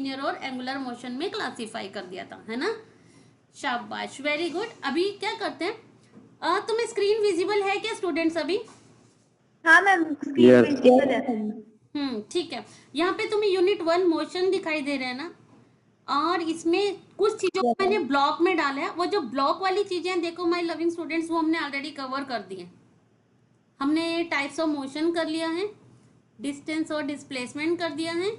Linear और angular motion में classify कर दिया था, है ना। शाबाश, वेरी गुड। अभी क्या करते हैं, तुम्हें स्क्रीन विजिबल है क्या स्टूडेंट्स अभी? हाँ मैम, स्क्रीन विजिबल है। ठीक है। यहाँ पे तुम्हें यूनिट 1 मोशन दिखाई दे रहा है ना, और इसमें कुछ चीजों को मैंने ब्लॉक में डाला है। वो जो ब्लॉक वाली चीजें देखो माय लविंग स्टूडेंट्स, वो हमने ऑलरेडी कवर कर दी है। हमने टाइप्स ऑफ मोशन कर लिया है, डिस्टेंस और डिस्प्लेसमेंट कर दिया है,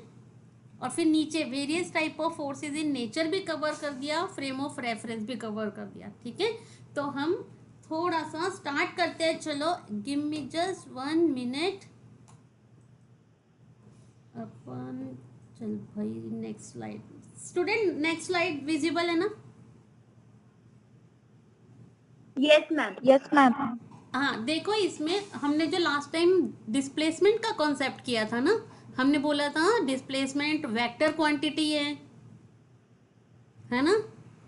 और फिर नीचे various type of forces in nature भी कवर कर दिया, फ्रेम ऑफ रेफरेंस भी कवर कर दिया। ठीक है, तो हम थोड़ा सा स्टार्ट करते हैं। चलो, गिव मी जस्ट 1 मिनट। अपन चल भाई, next slide. Student, next slide visible है ना? Yes ma'am, yes ma'am. हाँ, देखो इसमें हमने जो लास्ट टाइम डिस्प्लेसमेंट का कॉन्सेप्ट किया था ना, हमने बोला था डिस्प्लेसमेंट वेक्टर क्वांटिटी है ना,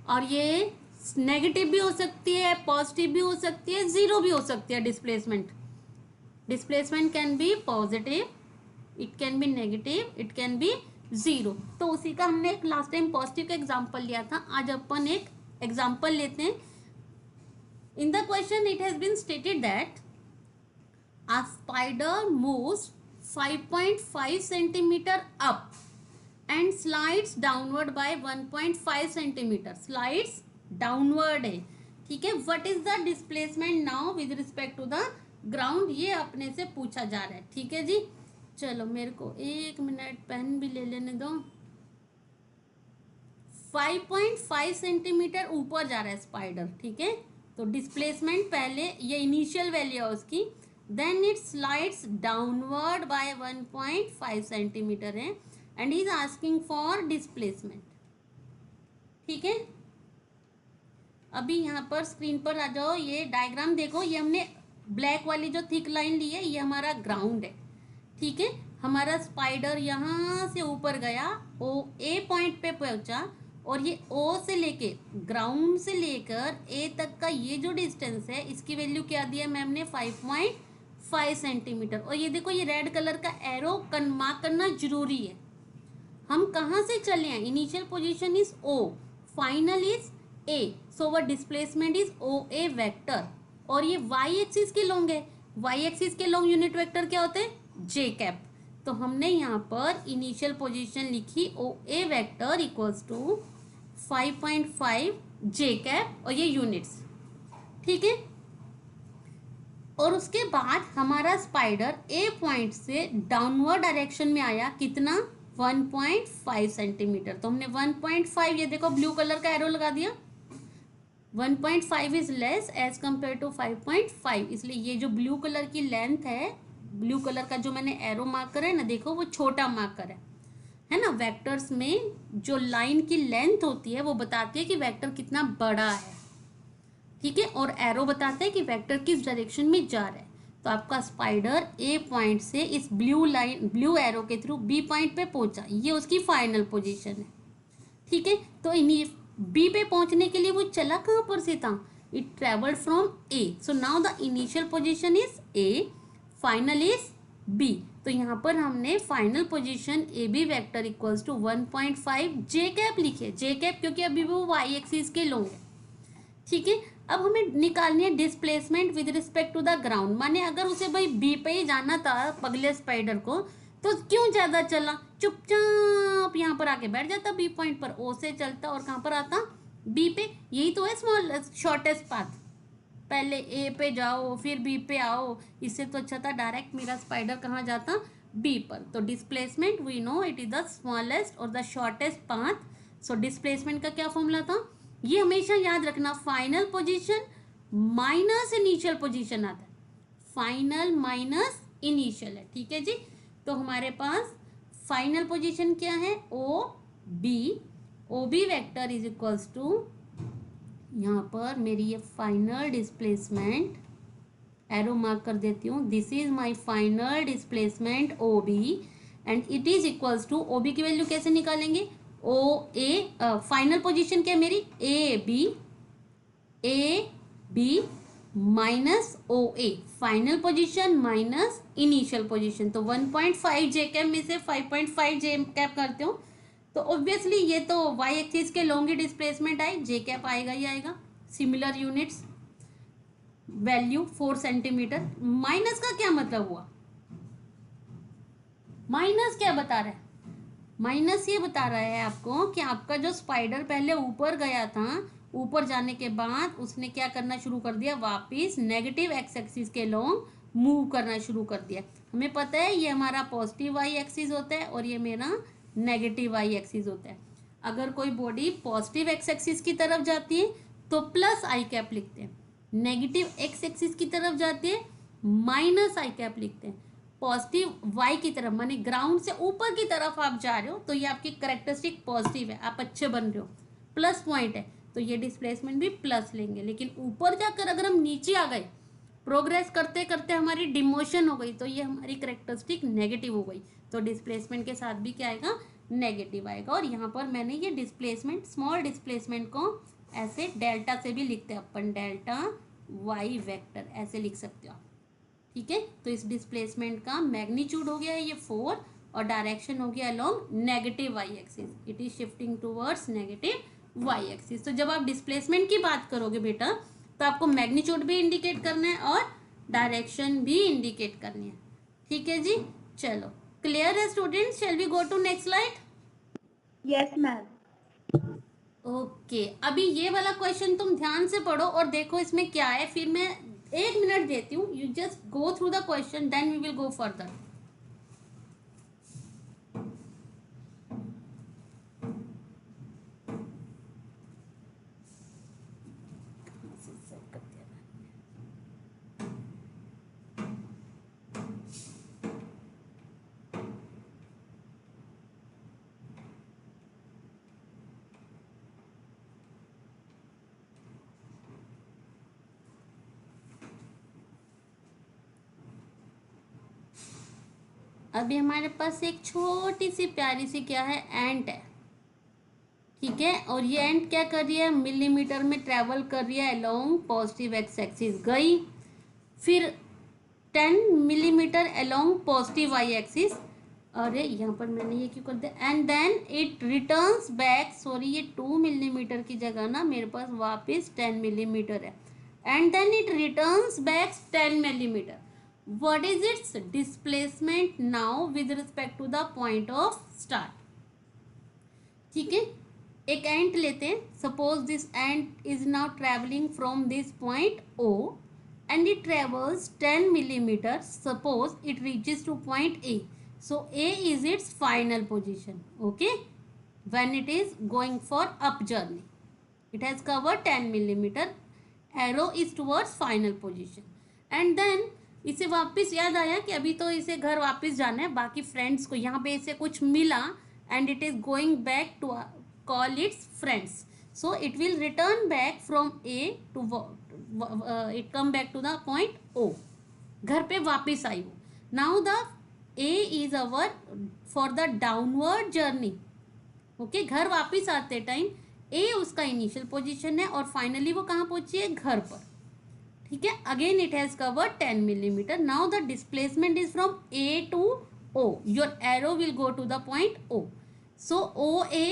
और ये नेगेटिव भी हो सकती है, पॉजिटिव भी हो सकती है, जीरो भी हो सकती है। Displacement can be positive, it can be negative, it can B zero. तो उसी का हमने एक लास्ट टाइम पॉजिटिव का एग्जांपल लिया था। आज अपन एक एग्जांपल लेते हैं। In the question, it has been stated that a spider moves 5.5 centimeter up and slides downward by 1.5 centimeter. Slides downward है, ठीक है। What is the displacement now with respect to the ground? ये अपने से पूछा जा रहा है, ठीक है जी। चलो, मेरे को 1 मिनट पेन भी ले लेने दो। 5.5 सेंटीमीटर ऊपर जा रहा है स्पाइडर, ठीक है। तो डिस्प्लेसमेंट पहले, ये इनिशियल वैल्यू है उसकी, then it slides downward by 1.5 centimetre है, and he is asking for displacement. ठीक है, अभी यहाँ पर स्क्रीन पर आ जाओ। ये डायग्राम देखो, ये हमने ब्लैक वाली जो थिक लाइन ली है, ये हमारा ग्राउंड है, ठीक है। हमारा स्पाइडर यहाँ से ऊपर गया, ओ ए पॉइंट पे पहुंचा, और ये ओ से लेके ग्राउंड से लेकर ए तक का ये जो डिस्टेंस है, इसकी वैल्यू क्या दिया मैम ने? 5.5 सेंटीमीटर। और ये देखो, ये रेड कलर का एरो मार्क करना जरूरी है। हम कहाँ से चले हैं? Initial position is O, final is A, so वर displacement is O A vector. और ये वाई एक्सिस के लॉन्ग है, वाई एक्सिस के लॉन्ग यूनिट वेक्टर क्या होते हैं? J cap. तो हमने यहाँ पर इनिशियल पोजीशन लिखी O A vector equals to 5.5 J cap, और ये यूनिट्स, ठीक है। और उसके बाद हमारा स्पाइडर ए पॉइंट से डाउनवर्ड डायरेक्शन में आया, कितना? 1.5 सेंटीमीटर। तो हमने 1.5, ये देखो ब्लू कलर का एरो लगा दिया। 1.5 is less as compare to 5.5, इसलिए ये जो ब्लू कलर की लेंथ है, ब्लू कलर का जो मैंने एरो मार्कर है ना, देखो वो छोटा मार्कर है ना। वेक्टर्स में जो लाइन की लेंथ होती है वो बताती है कि वेक्टर कितना बड़ा है, ठीक है। और एरो बताता है कि वेक्टर किस डायरेक्शन में जा रहा है। तो आपका स्पाइडर ए पॉइंट से इस ब्लू एरो के थ्रू बी पॉइंट पे पहुंचा, ये उसकी फाइनल पोजीशन है, ठीक है। तो बी पे पहुंचने के लिए वो चला कहाँ पर से था? It travelled from A, so now the initial position is A, final is B. तो यहाँ पर हमने final position A B vector equals to 1.5 J cap लिखे। जे कैप क्योंकि अभी वो वाई एक्सिस के लॉन्ग है, ठीक है। अब हमें निकालनी है displacement with respect to the ground. माने अगर उसे भाई बी पे ही जाना था पगले स्पाइडर को, तो क्यों ज्यादा चला? चुपचाप यहाँ पर आके बैठ जाता बी पॉइंट पर, ओ से चलता और कहाँ पर आता? बी पे। यही तो है स्मॉल शॉर्टेस्ट पाथ, पहले ए पे जाओ फिर बी पे आओ। इससे तो अच्छा था डायरेक्ट मेरा स्पाइडर कहाँ जाता? बी पर। तो displacement we know it is the smallest और the shortest path. So displacement का क्या फॉर्मूला था? ये हमेशा याद रखना, final position minus initial position आता है, फाइनल माइनस इनिशियल है, ठीक है जी। तो हमारे पास फाइनल पोजीशन क्या है? O B vector is equals to, यहाँ पर मेरी ये फाइनल डिस्प्लेसमेंट एरो मार्क कर देती हूँ, this is my final displacement O B, and it is equals to, O B की वैल्यू कैसे निकालेंगे? ओ ए, फाइनल पोजीशन क्या है मेरी? A B minus O A, final position minus initial position. तो 1.5 जे कैप में से 5.5 J cap करते हो तो ऑब्वियसली ये तो वाई एक्सिस के long he displacement I, J cap आएगा ही आएगा। Similar units value 4 centimetre. Minus का क्या मतलब हुआ, माइनस क्या बता रहा है, माइनस ये बता रहा है आपको कि आपका जो स्पाइडर पहले ऊपर गया था, ऊपर जाने के बाद उसने क्या करना शुरू कर दिया, वापिस नेगेटिव एक्स एक्सिस के लॉन्ग मूव करना शुरू कर दिया। हमें पता है ये हमारा पॉजिटिव वाई एक्सिस होता है और ये मेरा नेगेटिव वाई एक्सिस होता है। अगर कोई बॉडी पॉजिटिव एक्स एक्सिस की तरफ जाती है तो प्लस आई कैप लिखते हैं, नेगेटिव एक्स एक्सिस की तरफ जाती है माइनस आई कैप लिखते हैं। पॉजिटिव वाई की तरफ माने ग्राउंड से ऊपर की तरफ आप जा रहे हो तो ये आपकी करेक्टरिस्टिक पॉजिटिव है, आप अच्छे बन रहे हो, प्लस पॉइंट है, तो ये डिस्प्लेसमेंट भी प्लस लेंगे। लेकिन ऊपर जाकर अगर हम नीचे आ गए, प्रोग्रेस करते करते हमारी डिमोशन हो गई, तो ये हमारी करेक्टरिस्टिक नेगेटिव हो गई, तो डिस्प्लेसमेंट के साथ भी क्या आएगा, नेगेटिव आएगा। और यहाँ पर मैंने ये डिस्प्लेसमेंट, स्मॉल डिस्प्लेसमेंट को ऐसे डेल्टा से भी लिखते हैं अपन, डेल्टा वाई वेक्टर ऐसे लिख सकते हो आप, ठीक है। तो इस डिस्प्लेसमेंट का मैग्नीट्यूड हो गया है ये 4 और डायरेक्शन हो गया along negative Y axis, it is shifting towards negative Y axis. तो जब आप डिस्प्लेसमेंट की बात करोगे बेटा तो आपको मैग्नीट्यूड भी इंडिकेट करना है और डायरेक्शन भी इंडिकेट करनी है, ठीक है जी। चलो क्लियर है students, shall we go to next slide. Yes ma'am. Okay, अभी ये वाला क्वेश्चन तुम ध्यान से पढ़ो और देखो इसमें क्या है, फिर मैं 1 मिनट देती हूँ, you just go through the question then we will go further. अभी हमारे पास एक छोटी सी प्यारी सी क्या है, एंट है, ठीक है। और ये एंट क्या कर रही है, मिलीमीटर में ट्रेवल कर रही है अलोंग पॉजिटिव एक्स एक्सिस, गई फिर 10 millimetre along positive Y axis, अरे यहाँ पर मैंने ये क्यों कर दिया, and then it returns back, sorry ये 2 मिलीमीटर की जगह ना मेरे पास वापस 10 मिलीमीटर है, and then it returns back 10 millimetre. what is its displacement now with respect to the point of start, ठीक है। एक एंट लेते हैं, suppose this ant is now travelling from this point O and it travels 10 millimeters, suppose it reaches to point A, so A is its final position, okay, when it is going for up journey, it has covered 10 millimeter, arrow is towards final position, and then इसे वापस याद आया कि अभी तो इसे घर वापस जाना है, बाकी फ्रेंड्स को यहाँ पे इसे कुछ मिला and it is going back to call its friends, so it will return back from A to it come back to the point O, घर पे वापस आई वो। Now the A is our for the downward journey, okay, घर वापस आते time A उसका initial position है और फाइनली वो कहाँ पहुंची है, घर पर, ठीक है। Again it has covered 10 millimetre, now the displacement is from A to O, your arrow will go to the point O, so OA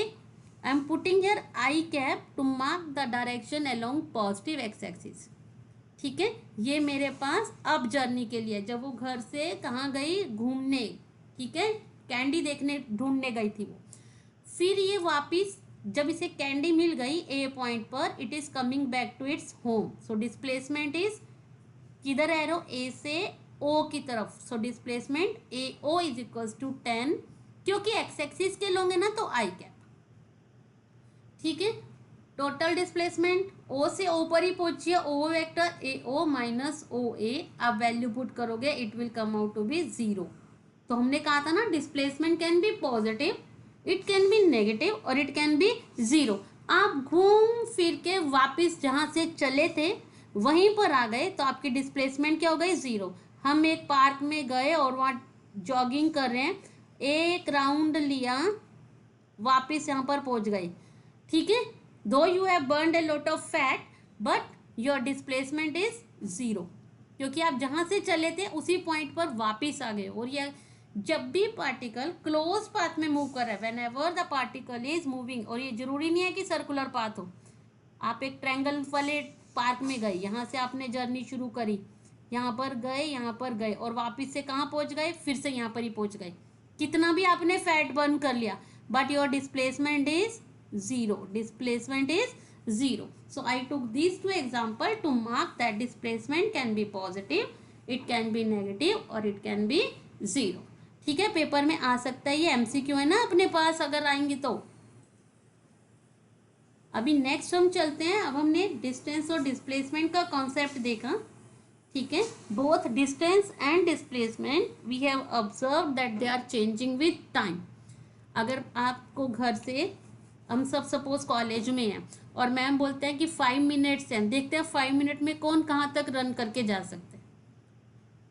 I am putting here I cap to mark the direction along positive X axis, ठीक है। ये मेरे पास अब journey के लिए, जब वो घर से कहाँ गई, घूमने, ठीक है, कैंडी देखने ढूंढने गई थी वो, फिर ये वापिस जब इसे कैंडी मिल गई ए पॉइंट पर, it is coming back to its home, so displacement is किधर, एरो ए से ओ की तरफ, so displacement A O is equals to 10, क्योंकि एक्स एक्सिस के लोग हैं ना तो आई कैप, ठीक है। टोटल डिस्प्लेसमेंट ओ से ओ पर ही पहुंची है, ओ vector A O minus O A, आप वैल्यू पुट करोगे it will come out to be 0। तो हमने कहा था ना displacement can be positive, it can be negative और इट कैन बी 0। आप घूम फिर के वापस जहाँ से चले थे वहीं पर आ गए तो आपकी डिस्प्लेसमेंट क्या हो गई, 0। हम एक पार्क में गए और वहाँ जॉगिंग कर रहे हैं, एक राउंड लिया, वापस यहाँ पर पहुँच गए, ठीक है। दो you have burned a lot of fat but your displacement is 0, क्योंकि आप जहाँ से चले थे उसी पॉइंट पर वापस आ गए। और ये जब भी पार्टिकल क्लोज पाथ में मूव कर रहा है, when ever the particle is moving, और ये जरूरी नहीं है कि सर्कुलर पाथ हो, आप एक ट्रायंगल वाले पार्क में गए, यहाँ से आपने जर्नी शुरू करी, यहाँ पर गए और वापस से कहाँ पहुँच गए, फिर से यहाँ पर ही पहुँच गए, कितना भी आपने फैट बर्न कर लिया, but your displacement is zero, displacement is zero. So I took these two example to mark that displacement can be positive, it can be negative और it can be zero. ठीक है, paper में आ सकता है, ये MCQ है ना अपने पास अगर आएंगे तो। अभी नेक्स्ट हम चलते हैं, अब हमने डिस्टेंस और डिस्प्लेसमेंट का कॉन्सेप्ट देखा। ठीक है, both distance and displacement we have observe that they are changing with time. अगर आपको घर से, हम सब सपोज कॉलेज में हैं और मैम बोलते हैं कि 5 मिनट्स हैं, देखते हैं 5 मिनट में कौन कहाँ तक रन करके जा सकते हैं।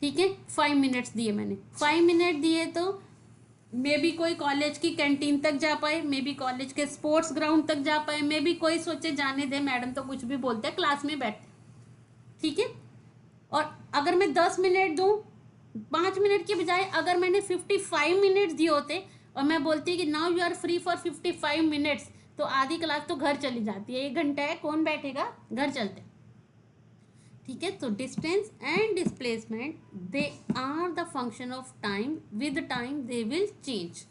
ठीक है, 5 मिनट्स दिए मैंने, 5 मिनट दिए तो मे बी कोई कॉलेज की कैंटीन तक जा पाए, मे बी कॉलेज के स्पोर्ट्स ग्राउंड तक जा पाए, मे बी कोई सोचे जाने दे मैडम तो कुछ भी बोलते हैं, क्लास में बैठते। ठीक है, और अगर मैं 10 मिनट दूँ, 5 मिनट की बजाय अगर मैंने 55 मिनट्स दिए होते और मैं बोलती कि now you are free for 55 minutes, तो आधी क्लास तो घर चली जाती है, 1 घंटा है कौन बैठेगा, घर चलते। ठीक है, तो distance and displacement they are the function of time, with time they will change.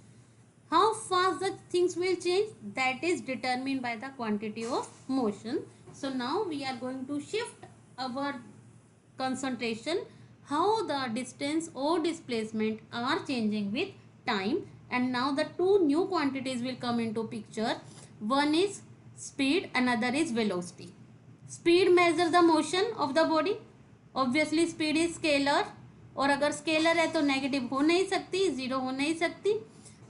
How fast the things will change, that is determined by the quantity of motion. So now we are going to shift our concentration how the distance or displacement are changing with time, and now the two new quantities will come into picture. One is speed, another is velocity. Speed measure the motion of the body, obviously speed is scalar, और अगर scalar है तो negative हो नहीं सकती, zero हो नहीं सकती।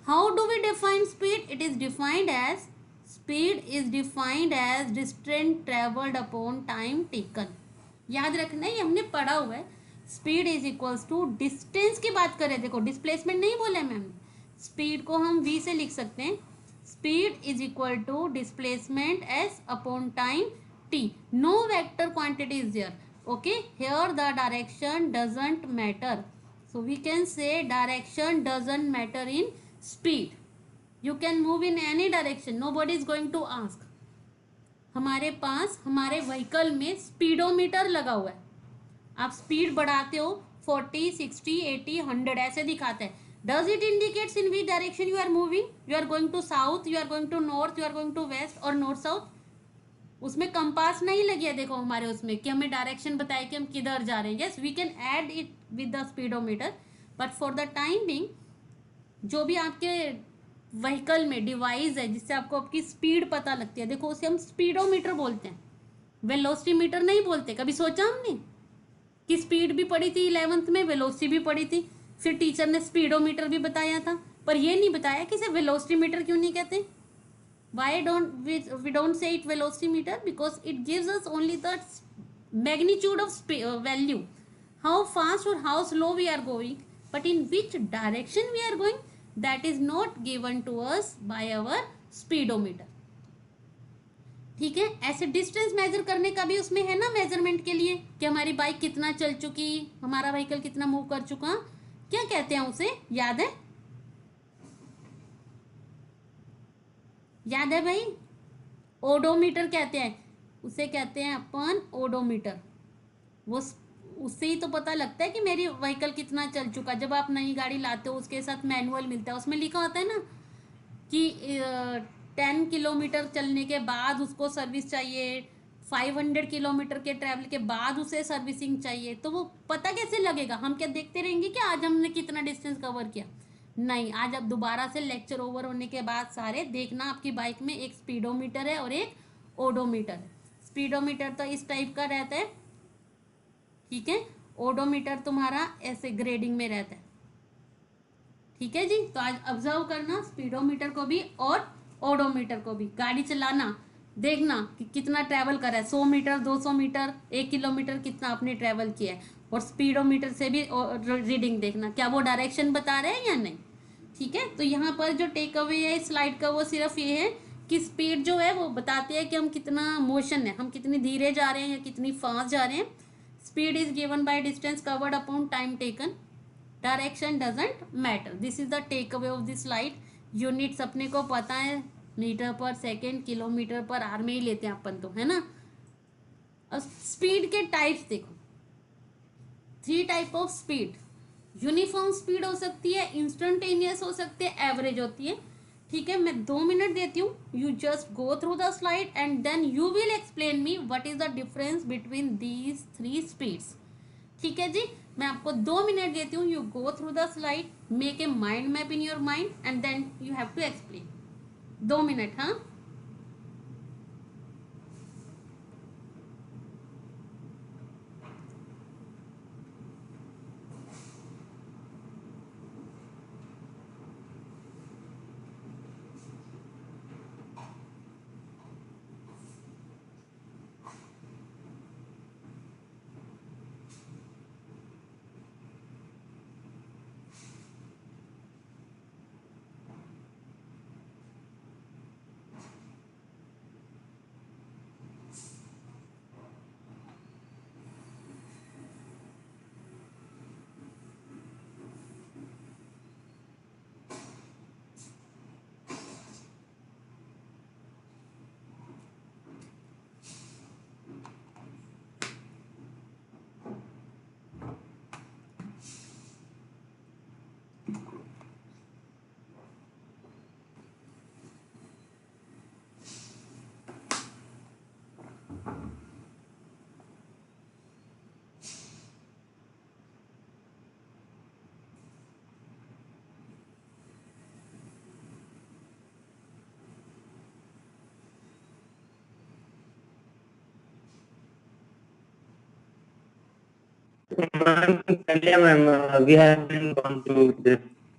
How do we define speed, it is defined as, speed is defined as distance travelled upon time taken. याद रखना है, हमने पढ़ा हुआ है, speed is equals to distance की बात करें, देखो डिस्प्लेसमेंट नहीं बोला मैम, स्पीड को हम v से लिख सकते हैं, speed is equal to displacement s upon time t, no vector quantity is there. Okay, here the direction doesn't matter, so we can say direction doesn't matter in speed, you can move in any direction, nobody is going to ask. हमारे पास हमारे vehicle में speedometer लगा हुआ है, आप speed बढ़ाते हो 40, 60, 80, 100 ऐसे दिखाते हैं, does it indicates in which direction you are moving, you are going to south, you are going to north, you are going to west और नॉर्थ साउथ। उसमें कंपास नहीं लगी है देखो हमारे उसमें कि हमें डायरेक्शन बताए कि हम किधर जा रहे हैं। Yes, we can add it with the speedometer, but for the time being जो भी आपके व्हीकल में डिवाइस है जिससे आपको आपकी स्पीड पता लगती है, देखो उसे हम स्पीडोमीटर बोलते हैं, वेलोसिटी मीटर नहीं बोलते। कभी सोचा हमने कि स्पीड भी पढ़ी थी 11th में, वेलोसिटी भी पढ़ी थी, फिर टीचर ने स्पीडोमीटर भी बताया था, पर ये नहीं बताया कि इसे वेलोसिटी मीटर क्यों नहीं कहते। Why don't we don't say it velocity metre, because it gives us only the magnitude of value, how fast और how slow we are going, but in which direction we are going, that is not given to us by our speedometer। ठीक है, ऐसे distance measure करने का भी उसमें है ना मेजरमेंट के लिए, कि हमारी बाइक कितना चल चुकी, हमारा व्हीकल कितना मूव कर चुका, क्या कहते हैं उसे, याद है, याद है भाई, ओडोमीटर कहते हैं उसे, कहते हैं अपन ओडोमीटर। वो उससे ही तो पता लगता है कि मेरी व्हीकल कितना चल चुका। जब आप नई गाड़ी लाते हो उसके साथ मैनुअल मिलता है, उसमें लिखा होता है ना कि 10 किलोमीटर चलने के बाद उसको सर्विस चाहिए, 500 किलोमीटर के ट्रैवल के बाद उसे सर्विसिंग चाहिए। तो वो पता कैसे लगेगा, हम क्या देखते रहेंगे कि आज हमने कितना डिस्टेंस कवर किया, नहीं, आज अब दोबारा से लेक्चर ओवर होने के बाद सारे देखना, आपकी बाइक में एक स्पीडोमीटर है और एक ओडोमीटर है। स्पीडोमीटर तो इस टाइप का रहता है, ठीक है, ओडोमीटर तुम्हारा ऐसे ग्रेडिंग में रहता है। ठीक है जी, तो आज ऑब्जर्व करना स्पीडोमीटर को भी और ओडोमीटर को भी, गाड़ी चलाना, देखना कि कितना ट्रैवल करा है, 100 मीटर, 200 मीटर, 1 किलोमीटर कितना आपने ट्रैवल किया है, और स्पीडोमीटर से भी रीडिंग देखना क्या वो डायरेक्शन बता रहे हैं या नहीं। ठीक है, तो यहाँ पर जो टेक अवे है इस स्लाइड का वो सिर्फ ये है कि स्पीड जो है वो बताती है कि हम कितना मोशन है, हम कितनी धीरे जा रहे हैं या कितनी फास्ट जा रहे हैं। Speed is given by distance covered upon time taken. Direction doesn't matter. This is the take away of this slide. Units अपने को पता है, मीटर पर सेकेंड, किलोमीटर पर आवर में ही लेते हैं अपन तो, है ना. अब स्पीड के टाइप्स देखो. 3 type of speed. Uniform speed हो सकती है, इंस्टेंटेनियस हो सकती है, एवरेज होती है. ठीक है, मैं 2 मिनट देती हूँ. You just go through the slide and then you will explain me what is the difference between these 3 speeds. ठीक है जी, मैं आपको 2 मिनट देती हूँ. You go through the slide, make a mind map in your mind and then you have to explain. 2 minute. हाँ,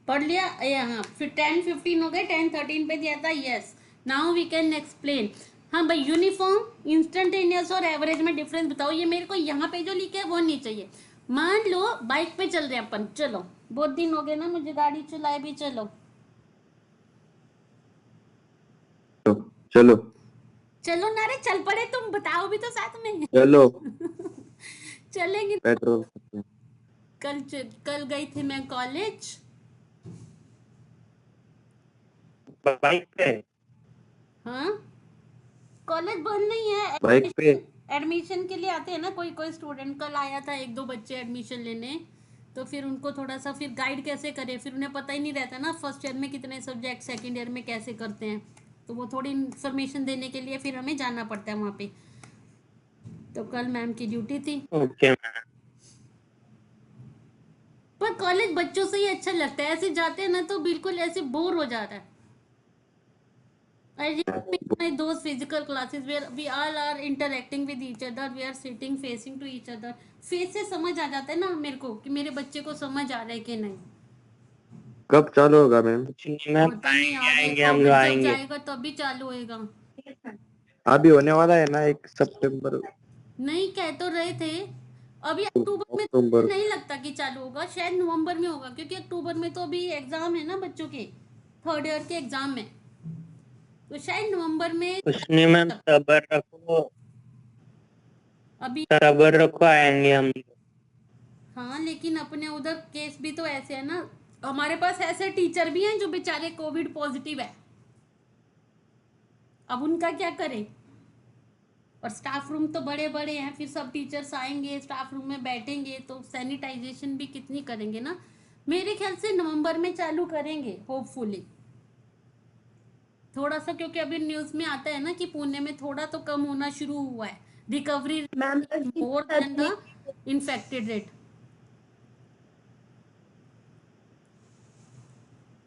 पढ़ लिया. हाँ, फिर 10-15 हो गए. 10-13 पे दिया था. Yes, now we can explain. हाँ भाई, यूनिफॉर्म, इंस्टेंटेनियस और एवरेज में डिफरेंस बताओ. ये मेरे को यहाँ पे जो लिखे है वो नहीं चाहिए. मान लो बाइक पे चल रहे हैं अपन, चलो. बहुत दिन हो गए ना मुझे गाड़ी चलाए भी. चलो चलो चलो ना रे, चल पड़े. तुम बताओ भी तो साथ में. चलो चलेंगे. पेट्रोल. कल गई थी मैं कॉलेज. बाइक पे. हाँ, कॉलेज बंद नहीं है. बाइक पे. एडमिशन के लिए आते हैं ना कोई कोई स्टूडेंट. कल आया था 1-2 बच्चे एडमिशन लेने. तो फिर उनको थोड़ा सा फिर गाइड कैसे करें, फिर उन्हें पता ही नहीं रहता ना फर्स्ट ईयर में कितने सब्जेक्ट, सेकंड ईयर में कैसे करते हैं. तो वो थोड़ी इन्फॉर्मेशन देने के लिए फिर हमें जाना पड़ता है वहाँ पे. तो कल मैम की ड्यूटी थी. ओके. पर कॉलेज बच्चों से ही अच्छा लगता है. ऐसे जाते हैं ना तो बिल्कुल ऐसे बोर हो जाता है. I remember my those physical classes where we all are interacting with each other, we are sitting facing to each other. Face से समझ आ जाता है ना मेरे को कि मेरे बच्चे को समझ आ रहा है कि नहीं. कब चालू होगा मैम? मैम पता नहीं, आएंगे हम लोग आएंगे. जाएगा तभी चालू होएगा. अभी होने वाला है ना 1 सितंबर. नहीं, कह तो रहे थे. अभी अक्टूबर में नहीं लगता कि चालू होगा. शायद नवंबर में होगा, क्योंकि अक्टूबर में तो अभी एग्जाम है ना बच्चों के, 3rd ईयर के एग्जाम में. तो शायद नवंबर में. उसने मैम सबर रखो, अभी सबर रखो, आएंगे हम. हाँ, लेकिन अपने उधर केस भी तो ऐसे है ना. हमारे पास ऐसे टीचर भी हैं जो बेचारे कोविड पॉजिटिव है. अब उनका क्या करें. और स्टाफ रूम तो बड़े बड़े हैं. फिर सब टीचर्स आएंगे, स्टाफ रूम में बैठेंगे तो सैनिटाइजेशन भी कितनी करेंगे ना. मेरे ख्याल से नवंबर में चालू करेंगे होपफुली. थोड़ा सा, क्योंकि अभी न्यूज में आता है ना कि पुणे में थोड़ा तो कम होना शुरू हुआ है. Recovery ma'am more than the infected rate.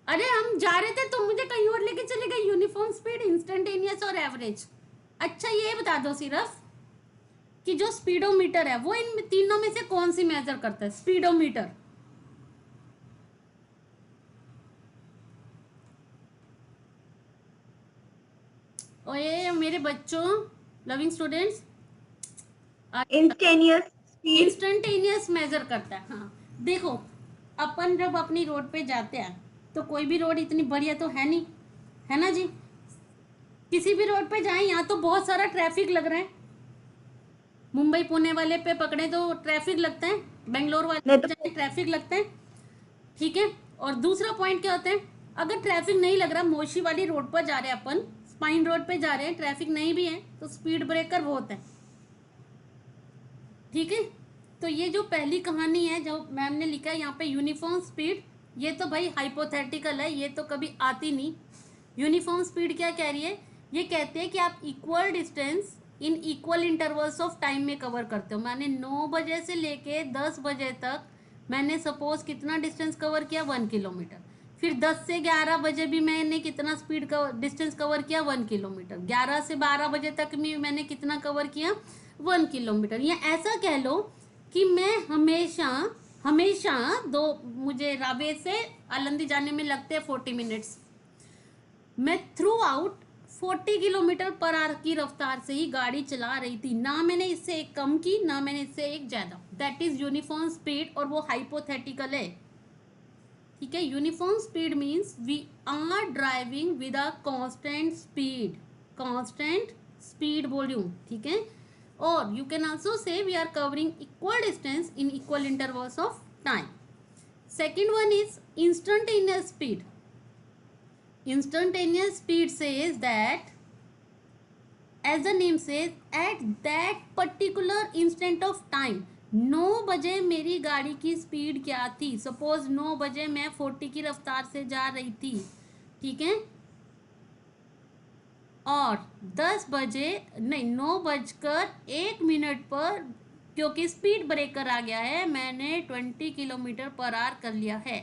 अरे हम जा रहे थे तो मुझे कहीं और लेके चले गए. यूनिफॉर्म स्पीड, इंस्टेंटेनियस और एवरेज. अच्छा ये बता दो सिर्फ कि जो स्पीडोमीटर है वो इन तीनों में से कौन सी मेजर करता है. स्पीडोमीटर. ओए मेरे बच्चों, लविंग स्टूडेंट्स, इंस्टेंटेनियस मेजर करता है. हाँ देखो, अपन जब अपनी रोड पे जाते हैं तो कोई भी रोड इतनी बढ़िया तो है नहीं, है ना जी. किसी भी रोड पे जाएं, यहाँ तो बहुत सारा ट्रैफिक लग रहा है. मुंबई पुणे वाले पे पकड़े तो ट्रैफिक लगता है, बेंगलोर वाले पे जाए ट्रैफिक लगता है. ठीक है। और दूसरा पॉइंट क्या होता है, अगर ट्रैफिक नहीं लग रहा, मोशी वाली रोड पर जा रहे हैं अपन, स्पाइन रोड पे जा रहे हैं, ट्रैफिक नहीं भी है, तो स्पीड ब्रेकर बहुत है। ठीक है, तो ये जो पहली कहानी है जो मैम ने लिखा है यहाँ पे यूनिफॉर्म स्पीड, ये तो भाई हाइपोथेटिकल है, ये तो कभी आती नहीं। यूनिफॉर्म स्पीड क्या कह रही है, ये कहते हैं कि आप equal distance in equal intervals of time में कवर करते हो। मैंने 9 बजे से लेके 10 बजे तक मैंने सपोज कितना डिस्टेंस कवर किया, 1 किलोमीटर। फिर 10 से 11 बजे भी मैंने कितना डिस्टेंस कवर किया, 1 किलोमीटर। 11 से 12 बजे तक भी मैंने कितना कवर किया, 1 किलोमीटर। या ऐसा कह लो कि मैं हमेशा मुझे रावे से आलंदी जाने में लगते हैं 40 मिनट्स, मैं through out 40 kilometre per our की रफ्तार से ही गाड़ी चला रही थी, ना मैंने इससे एक कम की, ना मैंने इससे एक ज़्यादा। दैट इज यूनिफॉर्म स्पीड, और वो हाइपोथेटिकल है। ठीक है, uniform speed means we are driving with a constant speed volume. ठीक है, और you can also say we are covering equal distance in equal intervals of time. Second one is instantaneous speed. Instantaneous speed says that, as the name says, at that particular instant of time, 9 बजे मेरी गाड़ी की speed क्या थी, suppose 9 बजे मैं 40 की रफ्तार से जा रही थी। ठीक है, और 10 बजे नहीं 9:01 पर क्योंकि स्पीड ब्रेकर आ गया है, मैंने 20 किलोमीटर पर आवर कर लिया है।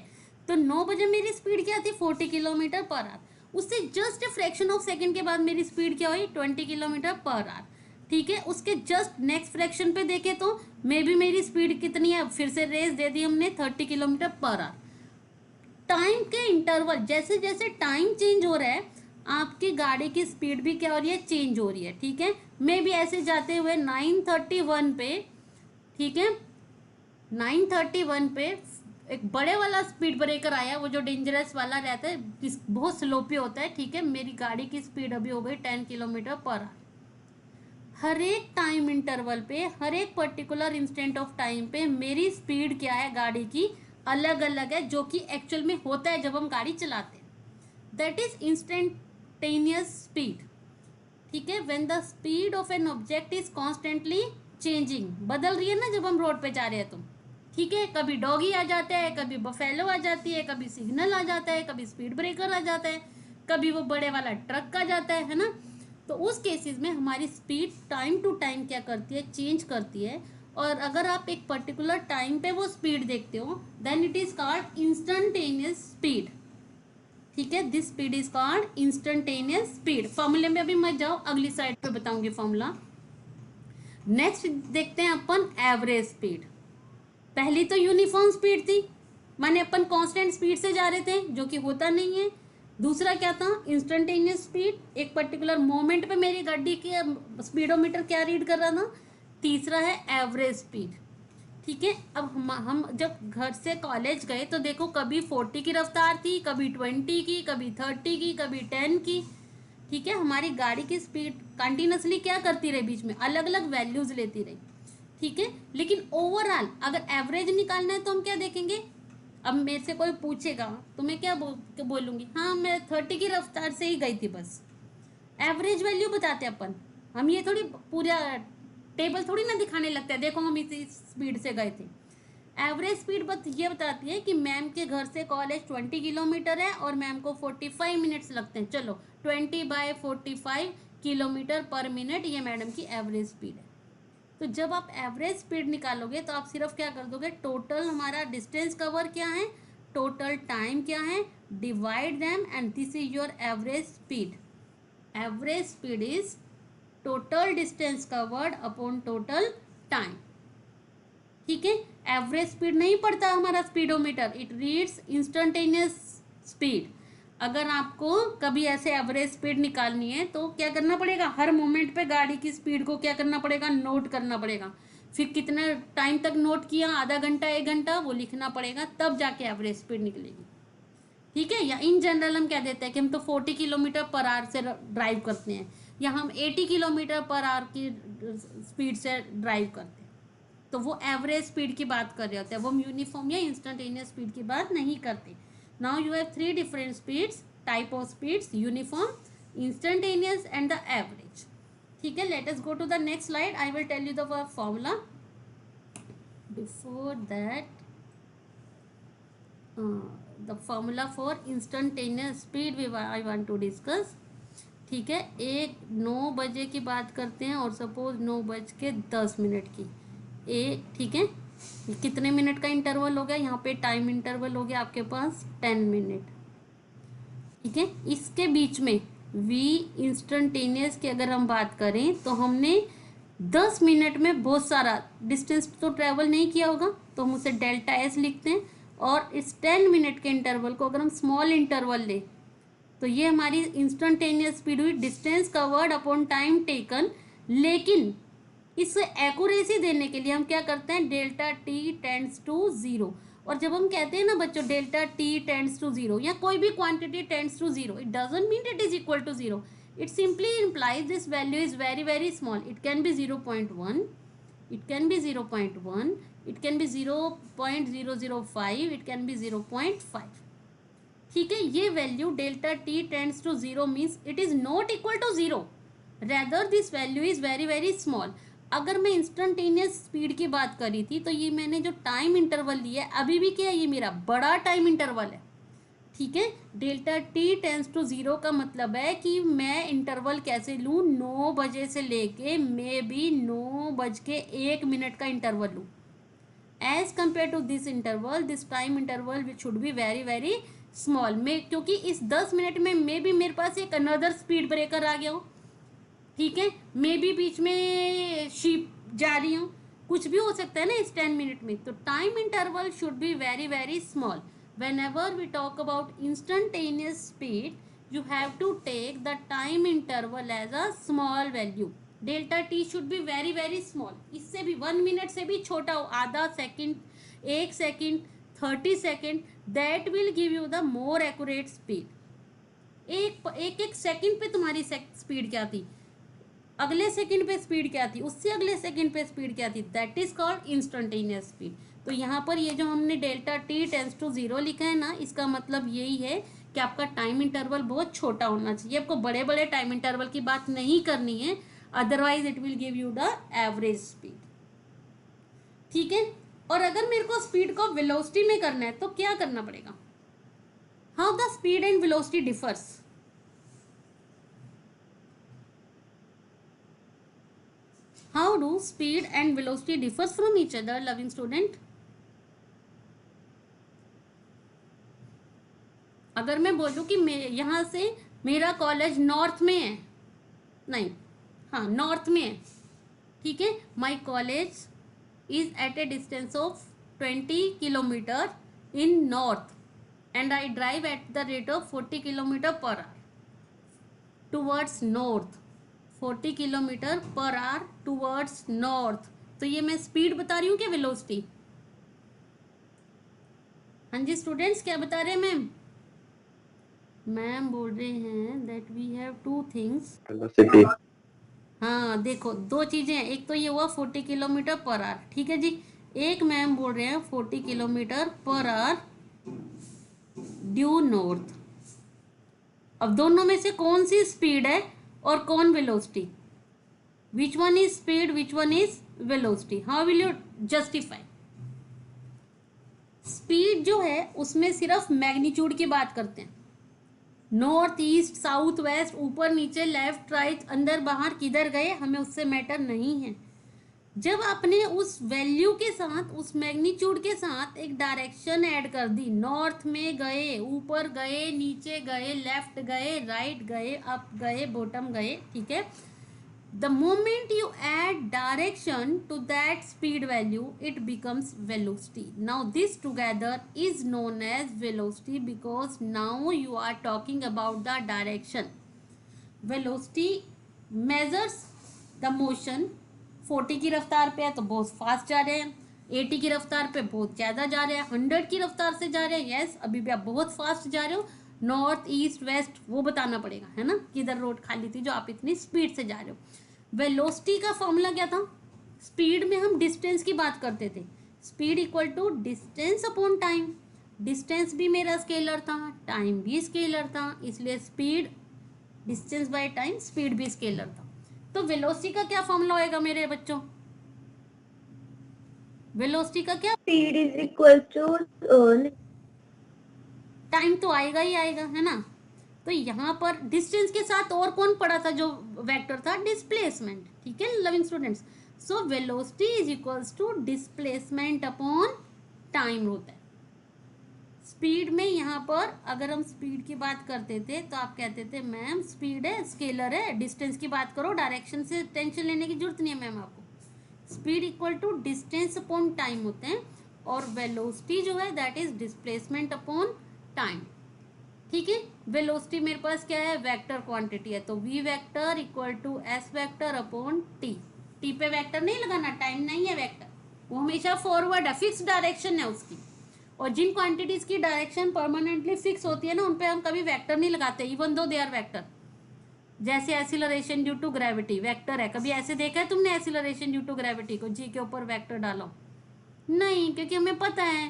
तो 9 बजे मेरी स्पीड क्या थी, 40 किलोमीटर पर आवर। उससे जस्ट फ्रैक्शन ऑफ सेकंड के बाद मेरी स्पीड क्या हुई, 20 किलोमीटर पर आवर। ठीक है, उसके जस्ट नेक्स्ट फ्रैक्शन पे देखे तो मे भी मेरी स्पीड कितनी है, फिर से रेस दे दी हमने 30 किलोमीटर पर आवर। टाइम के इंटरवल, जैसे जैसे टाइम चेंज हो रहा है, आपकी गाड़ी की स्पीड भी क्या हो रही है, चेंज हो रही है। ठीक है, मे भी ऐसे जाते हुए 9:31 पे, ठीक है 9:31 पे एक बड़े वाला स्पीड ब्रेकर आया, वो जो डेंजरस वाला रहता है, बहुत स्लो पे होता है। ठीक है, मेरी गाड़ी की स्पीड अभी हो गई 10 किलोमीटर पर आवर। हर एक टाइम इंटरवल पे, हर एक पर्टिकुलर इंस्टेंट ऑफ टाइम पे मेरी स्पीड क्या है गाड़ी की, अलग अलग है, जो कि एक्चुअल में होता है जब हम गाड़ी चलाते हैं। That is instantaneous speed. ठीक है, when the speed of an object is constantly changing, बदल रही है ना जब हम रोड पे जा रहे हैं तो। ठीक है, कभी डॉगी आ जाता है, कभी बफेलो आ जाती है, कभी सिग्नल आ जाता है, कभी स्पीड ब्रेकर आ जाता है, कभी वो बड़े वाला ट्रक आ जाता है ना। तो उस केसेस में हमारी स्पीड टाइम टू टाइम क्या करती है, चेंज करती है। और अगर आप एक पर्टिकुलर टाइम पे वो स्पीड देखते हो, then it is called instantaneous speed. ठीक है, this speed is called instantaneous speed. फॉर्मूले में अभी मत जाओ, अगली साइड पे बताऊंगी फॉर्मूला। नेक्स्ट देखते हैं अपन एवरेज स्पीड। पहली तो यूनिफॉर्म स्पीड थी, माने अपन कांस्टेंट स्पीड से जा रहे थे, जो कि होता नहीं है। दूसरा क्या था, इंस्टेंटेनियस स्पीड, एक पर्टिकुलर मोमेंट पे मेरी गाड़ी की स्पीडोमीटर क्या रीड कर रहा था। तीसरा है एवरेज स्पीड। ठीक है, अब हम जब घर से कॉलेज गए तो देखो कभी 40 की रफ्तार थी, कभी 20 की, कभी 30 की, कभी 10 की। ठीक है, हमारी गाड़ी की स्पीड कंटिन्यूसली क्या करती रही, बीच में अलग अलग वैल्यूज लेती रही। ठीक है, लेकिन ओवरऑल अगर एवरेज निकालना है तो हम क्या देखेंगे। अब मेरे से कोई पूछेगा तो मैं क्या बोलूँगी, हाँ मैं 30 की रफ्तार से ही गई थी, बस एवरेज वैल्यू बताते अपन। हम ये थोड़ी पूरा टेबल थोड़ी ना दिखाने लगता है, देखो हम इसी स्पीड से गए थे। एवरेज स्पीड बस ये बताती है कि मैम के घर से कॉलेज 20 किलोमीटर है और मैम को 45 मिनट्स लगते हैं। चलो 20/45 किलोमीटर पर मिनट, ये मैडम की एवरेज स्पीड है। तो जब आप एवरेज स्पीड निकालोगे तो आप सिर्फ क्या कर दोगे, टोटल हमारा डिस्टेंस कवर क्या है, टोटल टाइम क्या है, divide them and this is your average speed. Average speed is total distance covered upon total time. ठीक है, एवरेज स्पीड नहीं पढ़ता हमारा speedometer, it reads instantaneous speed. अगर आपको कभी ऐसे एवरेज स्पीड निकालनी है तो क्या करना पड़ेगा, हर मोमेंट पे गाड़ी की स्पीड को क्या करना पड़ेगा, नोट करना पड़ेगा। फिर कितना टाइम तक नोट किया, आधा घंटा 1 घंटा, वो लिखना पड़ेगा, तब जाके एवरेज स्पीड निकलेगी। ठीक है, या इन जनरल हम क्या देते हैं कि हम तो 40 किलोमीटर पर आवर से ड्राइव करते हैं, या हम 80 किलोमीटर पर आवर की स्पीड से ड्राइव करते हैं। तो वो एवरेज स्पीड की बात कर रहे होते हैं, वो यूनिफॉर्म या इंस्टेंटेनियस स्पीड की बात नहीं करते. Now you have 3 different speeds, type of speeds, uniform, instantaneous and the average. ठीक है, let us go to the next slide. I will tell you the formula. Before that the formula for instantaneous speed I want to discuss. ठीक है, 9 बजे की बात करते हैं और सपोज 9:10 की ठीक है, कितने मिनट का इंटरवल हो गया यहाँ पे? टाइम इंटरवल हो गया आपके पास 10 मिनट. ठीक है, इसके बीच में v इंस्टेंटेनियस की अगर हम बात करें तो हमने 10 मिनट में बहुत सारा डिस्टेंस तो ट्रेवल नहीं किया होगा, तो हम उसे डेल्टा एस लिखते हैं. और इस 10 मिनट के इंटरवल को अगर हम स्मॉल इंटरवल लें तो ये हमारी इंस्टेंटेनियस स्पीड हुई, distance covered upon time taken. लेकिन इसे एक्यूरेसी देने के लिए हम क्या करते हैं? Delta T tends to 0. और जब हम कहते हैं ना बच्चों डेल्टा टी टेंड्स टू 0 या कोई भी quantity tends to 0, it doesn't mean it is equal to 0. It simply implies this value is very very small. It can be 0.1, it can be 0.1, it can be 0.005, it can be 0.5. ठीक है, ये value delta T tends to 0 means it is not equal to 0, rather this value is very very small. अगर मैं instantaneous speed की बात करी थी तो ये मैंने जो टाइम इंटरवल लिया है अभी भी क्या है, ये मेरा बड़ा टाइम इंटरवल है. ठीक है, डेल्टा टी टेंस टू 0 का मतलब है कि मैं इंटरवल कैसे लूँ, 9 बजे से लेके मे बी 9:01 का इंटरवल लूँ. As compare to this interval, this time interval which should be very very small. में क्योंकि इस 10 मिनट में मे बी मेरे पास एक अनदर स्पीड ब्रेकर आ गया हो. ठीक है, मे बी बीच में शीप जा रही हो, कुछ भी हो सकता है ना इस 10 मिनट में. तो time interval should be very very small. Whenever we talk about instantaneous speed, you have to take the time interval as a small value. Delta t should be very very small. इससे भी 1 minute से भी छोटा हो, आधा second, 1 second, 30 second, that will give you the more accurate speed. एक second पे तुम्हारी स्पीड क्या थी, अगले सेकंड पे स्पीड क्या थी, उससे अगले सेकंड पे स्पीड क्या थी, that is called instantaneous speed. तो यहाँ पर ये जो हमने डेल्टा टी टेंस टू 0 लिखा है ना, इसका मतलब यही है कि आपका टाइम इंटरवल बहुत छोटा होना चाहिए. आपको बड़े बड़े टाइम इंटरवल की बात नहीं करनी है, otherwise it will give you the average speed. ठीक है, और अगर मेरे को स्पीड को वेलोसिटी में करना है तो क्या करना पड़ेगा? How the speed and velocity differs. How do speed and velocity differs from each other, loving student? अगर मैं बोलूँ कि यहाँ से मेरा कॉलेज नॉर्थ में है, नहीं, हाँ नॉर्थ में है. ठीक है, my college is at a distance of 20 kilometre in north and I drive at the rate of 40 kilometre per hour towards north. 40 kilometre per hour towards north. तो ये मैं स्पीड बता रही हूँ क्या वेलोसिटी? हाँ जी स्टूडेंट्स, क्या बता रहे हैं मैम? मैम बोल रहे हैं that we have 2 things. Velocity. हाँ देखो, 2 चीज़ें हैं. एक तो ये हुआ 40 किलोमीटर पर आवर, ठीक है जी. एक मैम बोल रहे हैं 40 kilometre per our due north. अब दोनों में से कौन सी स्पीड है और कौन velocity? Which one is speed, which one is velocity? How will you justify? Speed जो है उसमें सिर्फ मैग्नीट्यूड की बात करते हैं. नॉर्थ ईस्ट साउथ वेस्ट, ऊपर नीचे, लेफ्ट राइट, अंदर बाहर, किधर गए, हमें उससे मैटर नहीं है. जब आपने उस वैल्यू के साथ, उस मैग्नीट्यूड के साथ एक डायरेक्शन ऐड कर दी, नॉर्थ में गए, ऊपर गए, नीचे गए, लेफ्ट गए, राइट गए, अप गए, बॉटम गए, ठीक है. The moment you add direction to that speed value, it becomes velocity. Now this together is known as velocity because now you are talking about the direction. Velocity measures the motion. 40 की रफ्तार पे है तो बहुत fast जा रहे हैं, 80 की रफ्तार पे बहुत ज़्यादा जा रहे हैं, 100 की रफ्तार से जा रहे हैं, यस अभी भी आप बहुत फास्ट जा रहे हो. नॉर्थ ईस्ट वेस्ट वो बताना पड़ेगा, है ना, किधर रोड खाली थी जो आप इतनी स्पीड से जा रहे हो. वेलोसिटी का फॉर्मूला क्या था? स्पीड में हम डिस्टेंस की बात करते थे, speed equal to distance upon time. Distance भी मेरा स्केलर था, टाइम भी स्केलर था, इसलिए speed distance by time, speed भी स्केलर था। तो वेलोसिटी का क्या फॉर्मूला होएगा मेरे बच्चों? वेलोसिटी का क्या? Speed is equal to time तो आएगा ही आएगा, है ना। तो यहाँ पर डिस्टेंस के साथ और कौन पड़ा था जो वेक्टर था? डिस्प्लेसमेंट। ठीक है loving students, so velocity is equals to displacement upon time होता है। स्पीड में यहाँ पर अगर हम स्पीड की बात करते थे तो आप कहते थे मैम स्पीड है स्केलर है, डिस्टेंस की बात करो, डायरेक्शन से टेंशन लेने की जरूरत नहीं है मैम आपको। Speed equal to distance upon time होते हैं, और वेलोसिटी जो है that is displacement upon time. ठीक है, वेलोसिटी मेरे पास क्या है? वेक्टर क्वांटिटी है, तो V vector equal to S vector upon T. T पे वेक्टर नहीं लगाना, टाइम नहीं है वेक्टर, वो हमेशा फॉरवर्ड है, फिक्स डायरेक्शन है उसकी। और जिन क्वांटिटीज की डायरेक्शन परमानेंटली फिक्स होती है ना, उन पे हम कभी वेक्टर नहीं लगाते, even though they are vector. जैसे acceleration due to gravity vector है, कभी ऐसे देखा है तुमने एक्सीलरेशन ड्यू टू ग्रेविटी को जी के ऊपर वेक्टर डालो? नहीं, क्योंकि हमें पता है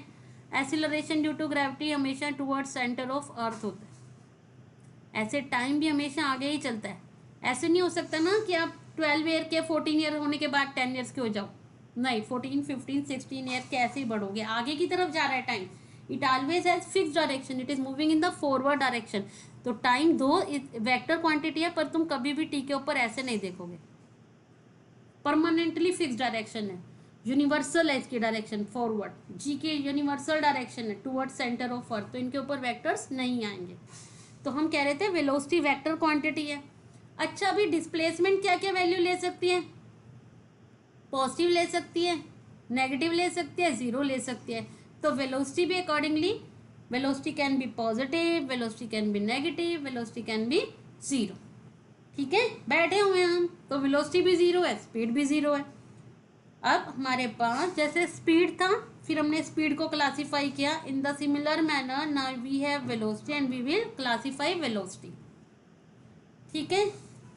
एक्सीलरेशन ड्यू टू ग्रेविटी हमेशा टुवर्ड्स सेंटर ऑफ अर्थ होता है। ऐसे टाइम भी हमेशा आगे ही चलता है, ऐसे नहीं हो सकता ना कि आप 12 ईयर के 14 ईयर होने के बाद 10 ईयर्स के हो जाओ, नहीं 14 15 16 ईयर के ऐसे ही बढ़ोगे, आगे की तरफ जा रहा है time. It always has fix direction, it is moving in the forward direction. तो टाइम दो वेक्टर क्वांटिटी है, पर तुम कभी भी टी के ऊपर ऐसे नहीं देखोगे, परमानेंटली फिक्स डायरेक्शन है, यूनिवर्सल है इसकी डायरेक्शन फॉरवर्ड। जी के यूनिवर्सल डायरेक्शन है टुवर्ड सेंटर ऑफ अर्थ, तो इनके ऊपर वेक्टर्स नहीं आएंगे। तो हम कह रहे थे वेलोसिटी वेक्टर क्वांटिटी है। अच्छा, अभी डिस्प्लेसमेंट क्या क्या वैल्यू ले सकती है? पॉजिटिव ले सकती है, नेगेटिव ले सकती है, जीरो ले सकती है। तो वेलोसिटी भी accordingly, velocity can be positive, velocity can be negative, velocity can be zero. ठीक है, बैठे हुए हैं हम, तो वेलोसिटी भी जीरो है, स्पीड भी जीरो है। अब हमारे पास जैसे स्पीड था, फिर हमने स्पीड को क्लासीफाई किया in the similar manner now we have velocity and we will classify velocity. ठीक है,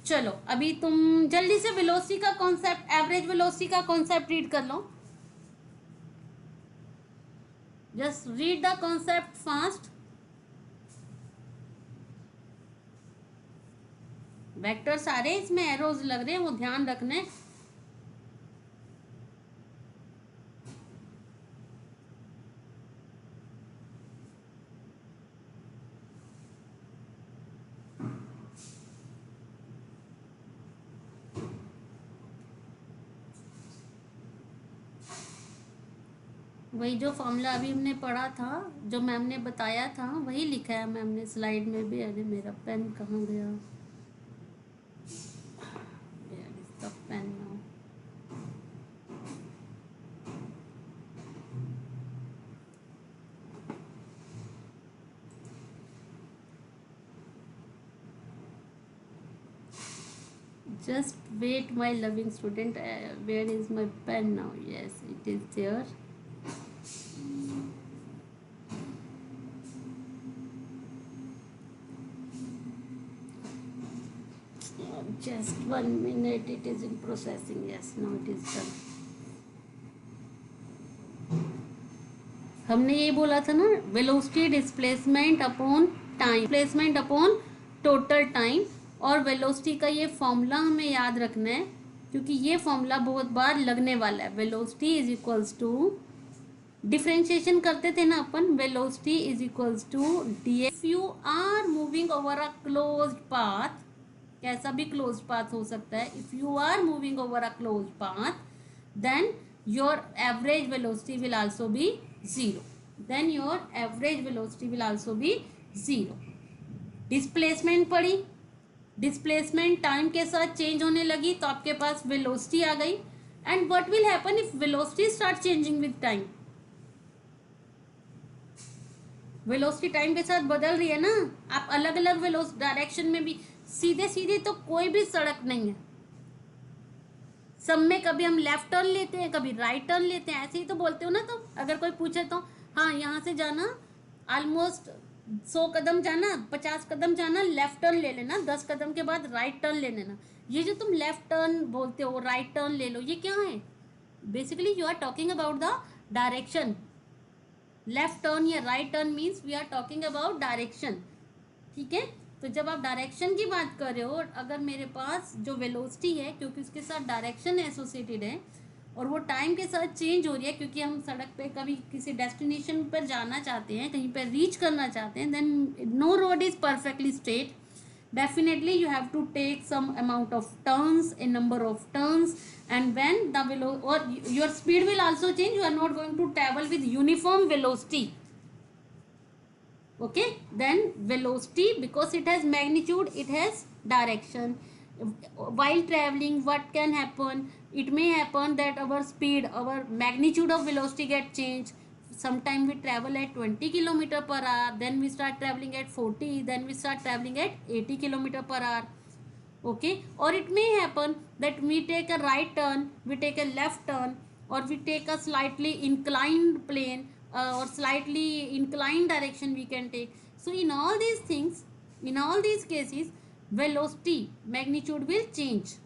चलो अभी तुम जल्दी से वेलोसिटी का कॉन्सेप्ट, एवरेज वेलोसिटी का कॉन्सेप्ट रीड कर लो। Just read the concept fast. Vector सारे इसमें एरोज लग रहे हैं, वो ध्यान रखने। वही जो फॉर्मूला अभी हमने पढ़ा था, जो मैम ने बताया था, वही लिखा है मैम ने स्लाइड में भी। अरे मेरा पेन कहाँ गया? Where is the pen now? Just wait, my loving student. Where is my pen now? Yes, it is there. Just 1 minute, it is in processing. Yes, now it is done. हमने ये बोला था ना, velocity displacement upon time, displacement upon total time. और velocity का ये formula हमें याद रखना है, क्योंकि ये फॉर्मूला बहुत बार लगने वाला है। Velocity is equals to, differentiation करते थे ना अपन, velocity is equals to d. If you are moving over a closed path, कैसा भी क्लोज्ड पाथ हो सकता है, if you are moving over a closed path then your average velocity will also be zero, then your average velocity will also be zero. Displacement पड़ी, displacement time के साथ change होने लगी, तो आपके पास वेलोसिटी आ गई। And what will happen if velocity start changing with time? Velocity time के साथ बदल रही है ना, आप अलग अलग वेलोसिटी डायरेक्शन में भी, सीधे सीधे तो कोई भी सड़क नहीं है, सब में कभी हम लेफ्ट टर्न लेते हैं, कभी राइट टर्न लेते हैं, ऐसे ही तो बोलते हो ना। तो अगर कोई पूछे तो हाँ यहाँ से जाना ऑलमोस्ट 100 कदम जाना, 50 कदम जाना, लेफ्ट टर्न ले लेना, 10 कदम के बाद राइट टर्न ले लेना। ये जो तुम लेफ्ट टर्न बोलते हो, राइट टर्न ले लो, ये क्या है? basically you are talking about the direction. Left turn या right turn means we are talking about direction. ठीक है, तो जब आप डायरेक्शन की बात कर रहे हो, अगर मेरे पास जो वेलोसिटी है, क्योंकि उसके साथ डायरेक्शन एसोसिएटेड है और वो टाइम के साथ चेंज हो रही है, क्योंकि हम सड़क पे कभी किसी डेस्टिनेशन पर जाना चाहते हैं, कहीं पर रीच करना चाहते हैं, then no road is perfectly straight. Definitely you have to take some amount of turns, a number of turns, and when the or your speed will also change. You are not going to travel with uniform velocity. Okay, then velocity, because it has magnitude, it has direction. While traveling, what can happen? It may happen that our speed, our magnitude of velocity get changed. Sometime we travel at 20 kilometer per hour, then we start traveling at 40, then we start traveling at 80 kilometer per hour. Okay, or it may happen that we take a right turn, we take a left turn, or we take a slightly inclined plane, or slightly inclined direction we can take. So in all these things, in all these cases, velocity magnitude will change,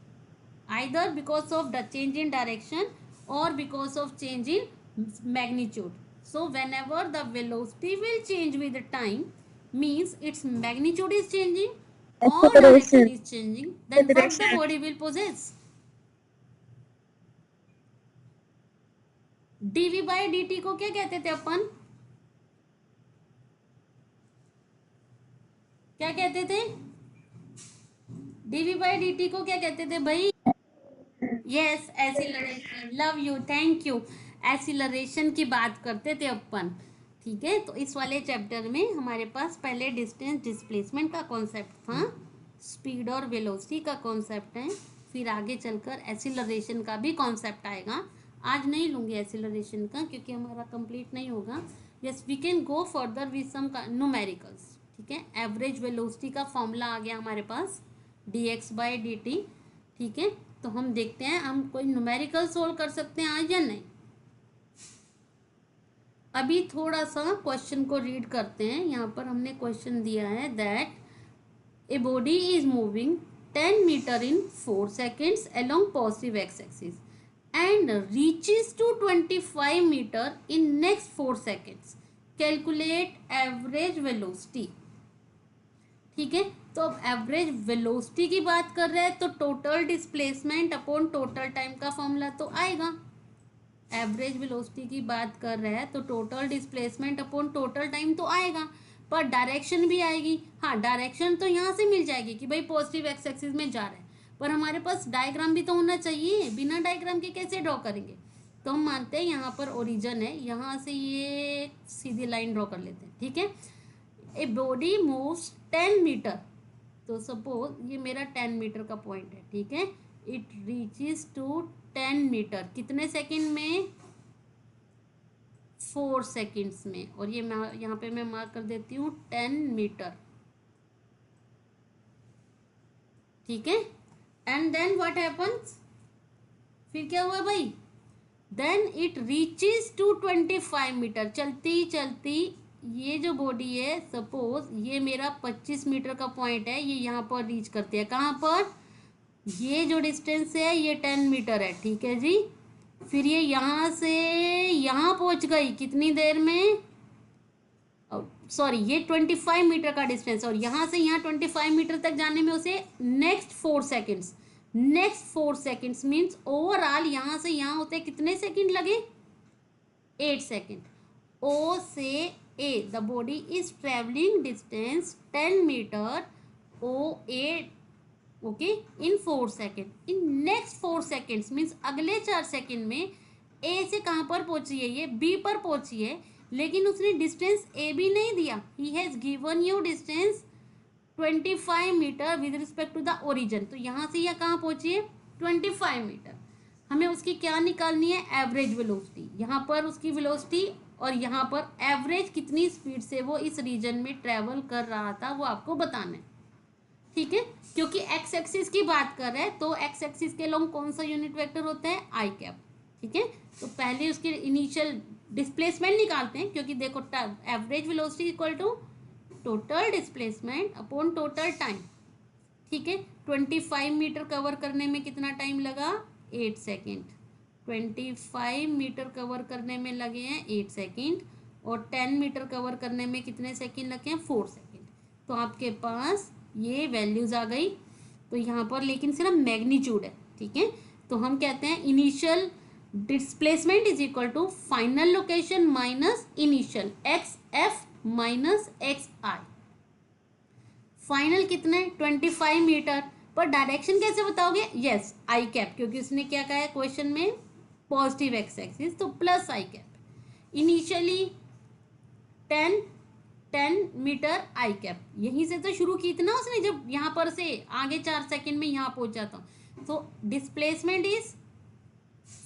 either because of the change in direction or because of change in magnitude. So whenever the velocity will change with the time, means its magnitude is changing or direction is changing, then what the body will possess? dv by dt को क्या कहते थे अपन? क्या कहते थे? dv by dt को क्या कहते थे भाई? Yes, acceleration. Love you, thank you. Acceleration की बात करते थे अपन. ठीक है, तो इस वाले चैप्टर में हमारे पास पहले डिस्टेंस डिस्प्लेसमेंट का कॉन्सेप्ट था, स्पीड और वेलोसिटी का कॉन्सेप्ट है, फिर आगे चलकर एक्सीलरेशन का भी कॉन्सेप्ट आएगा. आज नहीं लूँगी एक्सीलरेशन का क्योंकि हमारा कंप्लीट नहीं होगा. Yes, we can go further with some numericals. ठीक है, एवरेज वेलोसिटी का फॉर्मूला आ गया हमारे पास, dx बाई dt. ठीक है, तो हम देखते हैं हम कोई न्यूमेरिकल सोल्व कर सकते हैं आज या नहीं. अभी थोड़ा सा क्वेश्चन को रीड करते हैं. यहाँ पर हमने क्वेश्चन दिया है that a body is moving 10 metre in 4 seconds along positive x axis and reaches to 25 meter in next 4 seconds. Calculate average velocity. ठीक है, तो अब एवरेज वेलोसिटी की बात कर रहे हैं तो total displacement upon total time का फॉर्मूला तो आएगा. एवरेज वेलोसिटी की बात कर रहे हैं तो total displacement upon total time तो आएगा, पर डायरेक्शन भी आएगी. हाँ, डायरेक्शन तो यहाँ से मिल जाएगी कि भाई पॉजिटिव एक्स एक्सिस में जा रहा है, पर हमारे पास डायग्राम भी तो होना चाहिए. बिना डायग्राम के कैसे ड्रॉ करेंगे? तो हम मानते हैं यहाँ पर ओरिजिन है, यहाँ से ये सीधी लाइन ड्रॉ कर लेते हैं. ठीक है, ए बॉडी मूव्स 10 मीटर, तो सपोज ये मेरा 10 मीटर का पॉइंट है. ठीक है, इट रीचेस टू 10 मीटर कितने सेकंड में? 4 सेकंड्स में. और ये मैं यहाँ पे मैं मार्क कर देती हूँ 10 मीटर. ठीक है, एंड देन व्हाट हैपन्स? फिर क्या हुआ भाई? Then it reaches to 25 metre. चलती चलती ये जो बॉडी है, सपोज ये मेरा 25 मीटर का पॉइंट है, ये यहाँ पर रीच करती है. कहाँ पर? ये जो डिस्टेंस है ये 10 मीटर है. ठीक है जी, फिर ये यहाँ से यहाँ पहुँच गई कितनी देर में? सॉरी, ये 25 मीटर का डिस्टेंस, और यहाँ से यहाँ 25 मीटर तक जाने में उसे next 4 seconds. Next 4 seconds means overall यहाँ से यहाँ होते कितने सेकेंड लगे? 8 सेकेंड. O से A, the body is traveling distance 10 meter OA, okay, in 4 seconds. In next 4 seconds means अगले 4 सेकेंड में A से कहाँ पर पहुंची है? ये B पर पहुंची है, लेकिन उसने डिस्टेंस A भी नहीं दिया. He has given you distance 25 metre with respect to the origin. तो यहाँ से यह कहाँ पहुंची है? 25 मीटर. हमें उसकी क्या निकालनी है? Average velocity. यहाँ पर उसकी वेलोसिटी और यहाँ पर एवरेज कितनी स्पीड से वो इस रीजन में ट्रेवल कर रहा था वो आपको बताना है. ठीक है, क्योंकि एक्स एक्सिस की बात कर रहे हैं तो एक्स एक्सिस के लॉन्ग कौन सा यूनिट वेक्टर होता है? आई कैप. ठीक है, तो पहले उसके इनिशियल डिस्प्लेसमेंट निकालते हैं, क्योंकि देखो average velocity equal to total displacement upon total time. ठीक है, 25 मीटर कवर करने में कितना टाइम लगा? 8 सेकेंड. 25 मीटर कवर करने में लगे हैं 8 सेकेंड और 10 मीटर कवर करने में कितने सेकेंड लगे हैं 4 सेकेंड। तो आपके पास ये वैल्यूज आ गई। तो यहाँ पर लेकिन सिर्फ मैग्नीट्यूड है, ठीक है। तो हम कहते हैं initial displacement is equal to final location minus initial X F minus X I. Final कितने 25 मीटर, पर डायरेक्शन कैसे बताओगे? यस आई कैप, क्योंकि उसने क्या कहा है क्वेश्चन में पॉजिटिव एक्स एक्सिस, तो प्लस आई कैप। इनिशियली 10 मीटर आई कैप, यहीं से तो शुरू की थी ना उसने, जब यहाँ पर से आगे 4 सेकंड में यहाँ पहुंचा था। तो displacement is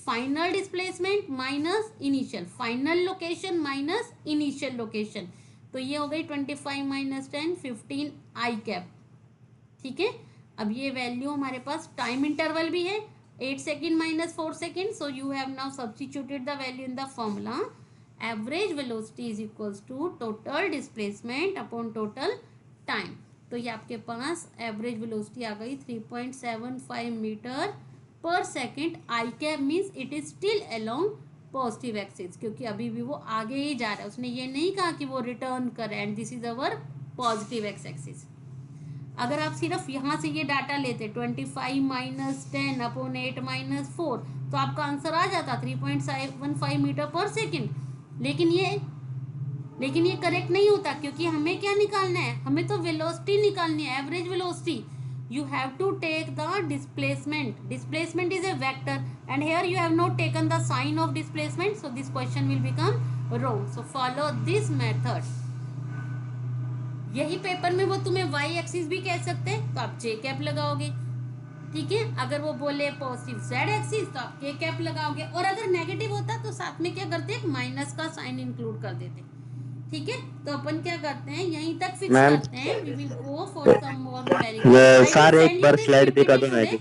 final displacement minus initial, final location minus initial location. तो ये हो गई 25 माइनस 10 15 आई कैप, ठीक है। अब ये वैल्यू हमारे पास टाइम इंटरवल भी है 8 second minus 4 second. So you have now substituted the value in the formula average velocity is equals to total displacement upon total time. तो ये आपके पास एवरेज वेलोसिटी आ गई 3.75 मीटर पर second. I cap means it is still along positive axis, क्योंकि अभी भी वो आगे ही जा रहा है, उसने ये नहीं कहा कि वो रिटर्न करे, and this is our positive X axis. अगर आप सिर्फ यहाँ से ये डाटा लेते 25 माइनस 10 अपॉन 8 माइनस 4, तो आपका आंसर आ जाता 3.75 मीटर पर सेकेंड। लेकिन ये करेक्ट नहीं होता, क्योंकि हमें क्या निकालना है, हमें तो वेलोसिटी निकालनी है, average velocity. You have to take the displacement. Displacement is a vector, and here you have not taken the sign of displacement, so this question will become wrong. So follow this method. यही paper में वो तुम्हें y axis भी कह सकते हैं, तो आप j कैप लगाओगे, ठीक है। अगर वो बोले पॉजिटिव z एक्सिस, तो आप k कैप लगाओगे, और अगर नेगेटिव होता तो साथ में क्या करते, माइनस का साइन इंक्लूड कर देते, ठीक है। तो अपन क्या करते हैं, यहीं तक फिक्स करते हैं। We will go for some more numericals. सारे एक बार स्लाइड दिखा दो ना जी।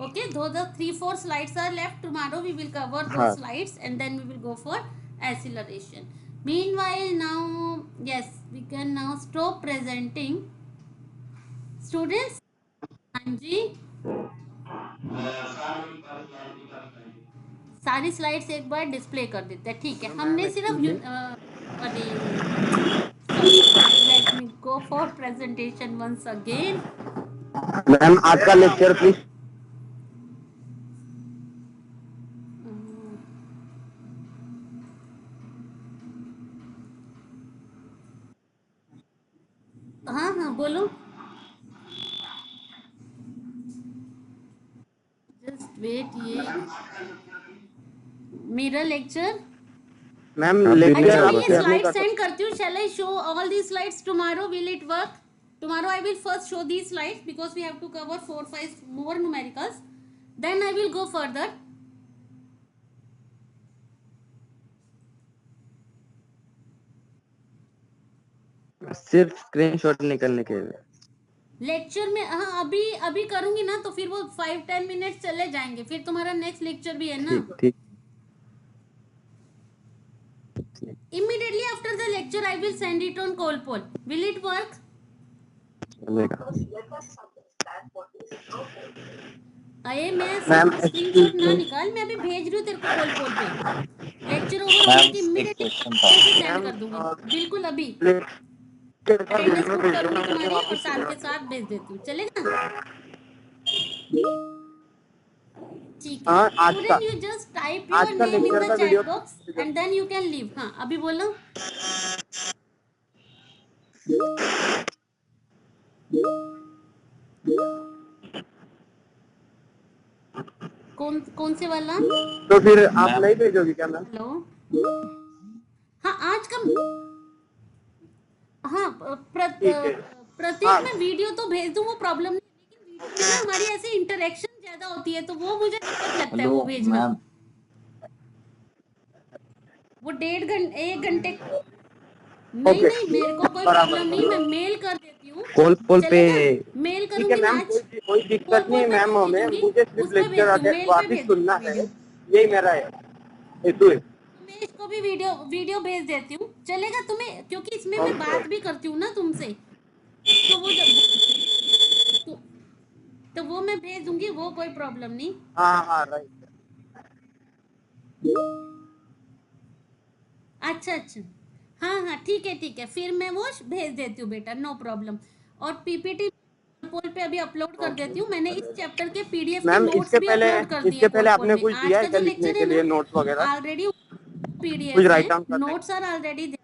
Okay, though the 3-4 slides are left, tomorrow we will cover those हाँ slides and then we will go for acceleration. Meanwhile, now yes, we can now stop presenting. Students, हाँ जी, सारी slides एक बार display कर देते हैं, ठीक है। हमने सिर्फ let me go for presentation once again. Ma'am आज का लेक्चर प्लीज। हाँ हाँ बोलो, जस्ट वेट। ये मेरा लेक्चर, मैम अच्छा लेक्चर मैं ये स्लाइड सेंड करती हूँ। Shall I show all the slides tomorrow? Will it work? Tomorrow I will first show the slides because we have to cover 4-5 more numericals, then I will go further. सिर्फ screenshot निकलने के लिए। Lecture में हाँ अभी करूंगी ना, तो फिर वो 5-10 मिनट्स चले जाएंगे, फिर तुम्हारा नेक्स्ट लेक्चर भी है ना। ठीक। Immediately after the lecture I will send it on call poll. Will it work? अरे मैं स्क्रीनशॉट ना निकाल, मैं अभी भेज रही हूँ तेरे को कॉल पोल पे। लेक्चर ओवर होने की इमीडिएटली सेंड कर दूंगी, बिल्कुल अभी अटेंडेंस बुक करूंगी तुम्हारी और साथ के साथ भेज देती हूँ, चलेगा? ठीक है। Student you just type your name in the chat box and then you can leave. हाँ अभी बोलो। कौन से वाला? तो फिर आप नहीं भेजोगी क्या मैम? हेलो, हाँ आज का, हाँ प्रत्येक में वीडियो तो भेज दूँ, वो प्रॉब्लम नहीं, लेकिन वीडियो में ना हमारी ऐसे इंटरेक्शन ज्यादा होती है, तो वो मुझे दिक्कत लगता है वो भेजना। वो 1.5 घंटे नहीं मेरे को कोई प्रॉब्लम नहीं, मैं मेल कर देती हूँ कॉल पे। मेल करूंगी आज। कोई दिक्कत नहीं मैम, हमें मुझे सिर्फ लेक्चर वापस सुनना है, यही मेरा है। मैं इसको भी वीडियो भेज देती हूँ, चलेगा तुम्हें? क्योंकि इसमें मैं बात भी करती हूँ ना तुमसे, तो वो मैं भेज दूंगी, वो कोई प्रॉब्लम नहीं। हाँ राइट। अच्छा अच्छा, हाँ हाँ ठीक है, फिर मैं वो भेज देती हूँ बेटा, नो प्रॉब्लम। और पीपीटी पोल पे अभी अपलोड कर देती हूँ। मैंने इस चैप्टर के पीडीएफ के मैम नोट्स भी अपलोड कर दिए इसके पहले पोल आपने में। कुछ आज दिया का है क्या जो लिखने लेक्चर है के ना, लिए नोट्स वगैरह, ऑलरेडी कुछ पीडीएफ है, राइट डाउन करने? Notes are already there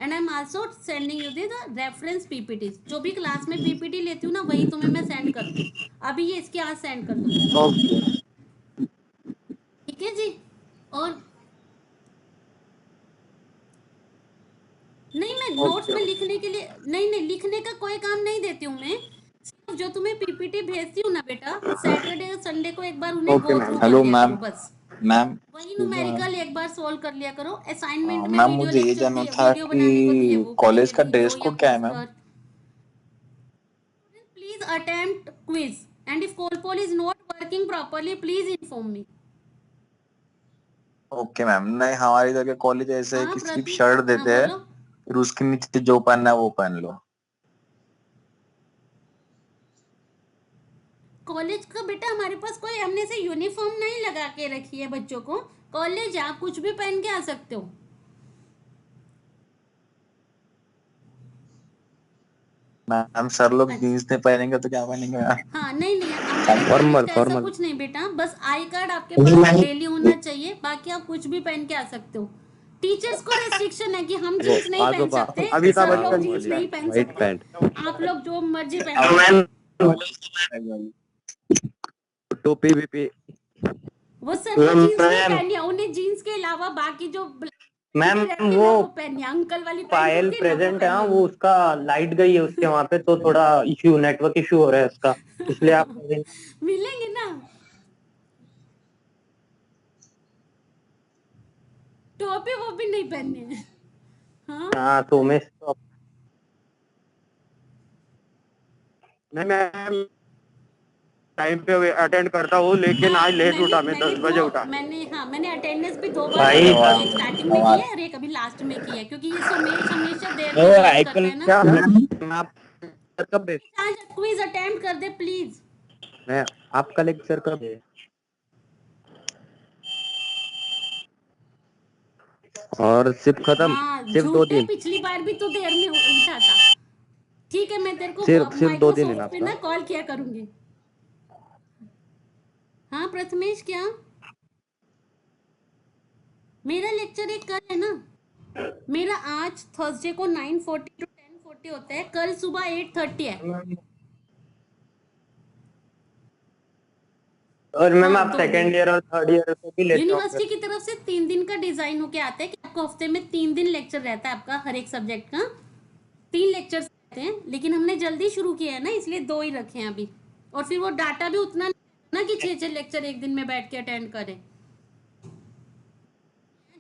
and I am also sending you the reference PPT. जो भी क्लास में पीपीटी लेती हूँ ना, वही तुम्हें मैं सेंड करती हूँ। अभी ये इसके आज सेंड कर दूंगी, ओके। ठीक है जी। और नहीं, मैं नोट्स ओके में लिखने के लिए नहीं, लिखने का कोई काम नहीं देती हूँ मैं। सिर्फ जो तुम्हें पीपीटी भेजती हूँ ना बेटा, सैटरडे और संडे को एक बार उन्हें ओके गो मैम। थ्रू कर हेलो लिया मैम। करो बस। मैम वही न्यूमेरिकल एक बार सोल्व कर लिया करो। असाइनमेंट में मैम वीडियो मुझे ये लेक्चर जानना दिए, था वीडियो बनाने को दिए, कि वो कॉलेज करके का दे ड्रेस दो या कोड क्या है पोस्ट मैम? कर। Please attempt quiz and if colpol is not working properly please inform me. Okay ma'am. नहीं, हमारे इधर के कॉलेज ऐसे है हाँ कि सिर्फ प्रतीक, शर्ट हाँ देते हैं, बोलो। फिर उसके नीचे जो पहनना है वो पहन लो। कॉलेज का बेटा हमारे पास कोई हमने से यूनिफॉर्म नहीं लगा के रखी है बच्चों को। कॉलेज आप कुछ भी पहन के आ सकते हो। मैम सर लोग अच्छा, जीन्स नहीं पहनेंगे तो क्या पहनेंगे मैम? हाँ नहीं हमारे कॉलेज फॉर्मल का ऐसा फॉर्मल। कुछ नहीं बेटा, बस आई कार्ड आपके पास डेली होना चाहिए, बाकी आप कुछ भी पहन के आ सकते हो। टीचर्स को रेस्ट्रिक्शन है कि हम वो जीन्स नहीं पहन आजोबा सकते, अभी का सर बच्चा लोग जीन्स जीन्स नहीं पहन। पहन वाइट सकते, पैंट, आप लोग जो मर्जी पहन अब सकते मैम टोपी बीपी। हो। वो सर वो जीन्स नहीं पहनी है, उन्हें जीन्स के अलावा बाकी जो मैम रहते हैं वो ना वो पहनी है। अंकल वाली पैंट पायल होती है ना, वो प्रेजेंट है, हाँ, पहनी वो उसका लाइट गई है उसके वहां पे, तो थोड़ा इश्यू, नेटवर्क इश्यू हो रहा है उसका, इसलिए आप है। मिलेंगे ना, टोपी वो भी नहीं पहननी है। हाँ हाँ तो मैं नहीं मैम, टाइम पे अटेंड करता हूँ, लेकिन आज लेट मैंने उठा, मैं मैंने 10 बजे उठा। मैंने अटेंडेंस भी 2 बार भाई लिया है, धन्यवाद एक स्टार्टिंग में किया धन्यवाद। है और एक अभी लास्ट में किया है, क्योंकि ये सोमेश हमेशा देर ओ में ज्वाइन करता आइकन है ना। क्या मैम, आप कब है? आज क्विज अटेम्प्ट कर दे प्लीज। मैं आपका लेक्चर कब है? और सिर्फ खत्म, हाँ सिर्फ 2 झूठे, दिन, पिछली बार भी तो देर में उठा था। ठीक है, मैं तेरे को सिर्फ 2 दिन है ना माइक्रोसॉफ्ट पे आपका? ना कॉल किया करूंगी। हाँ प्रथमेश, क्या मेरा लेक्चर एक कल है ना। मेरा आज थर्सडे को 9:40 to 10:40 होता है, कल सुबह 8:30 है। और मैम हाँ आप 2 दिन। सेकेंड ईयर और थर्ड ईयर को भी लेते हो यूनिवर्सिटी की तरफ से 3 दिन का डिजाइन होके आता है कि आपको हफ्ते में 3 दिन लेक्चर रहता है आपका, हर एक सब्जेक्ट का 3 लेक्चर्स रहते हैं। लेकिन हमने जल्दी शुरू किया है ना, इसलिए 2 ही रखे हैं अभी। और फिर वो डाटा भी उतना नहीं ना कि 6 लेक्चर एक दिन में बैठ के अटेंड करें।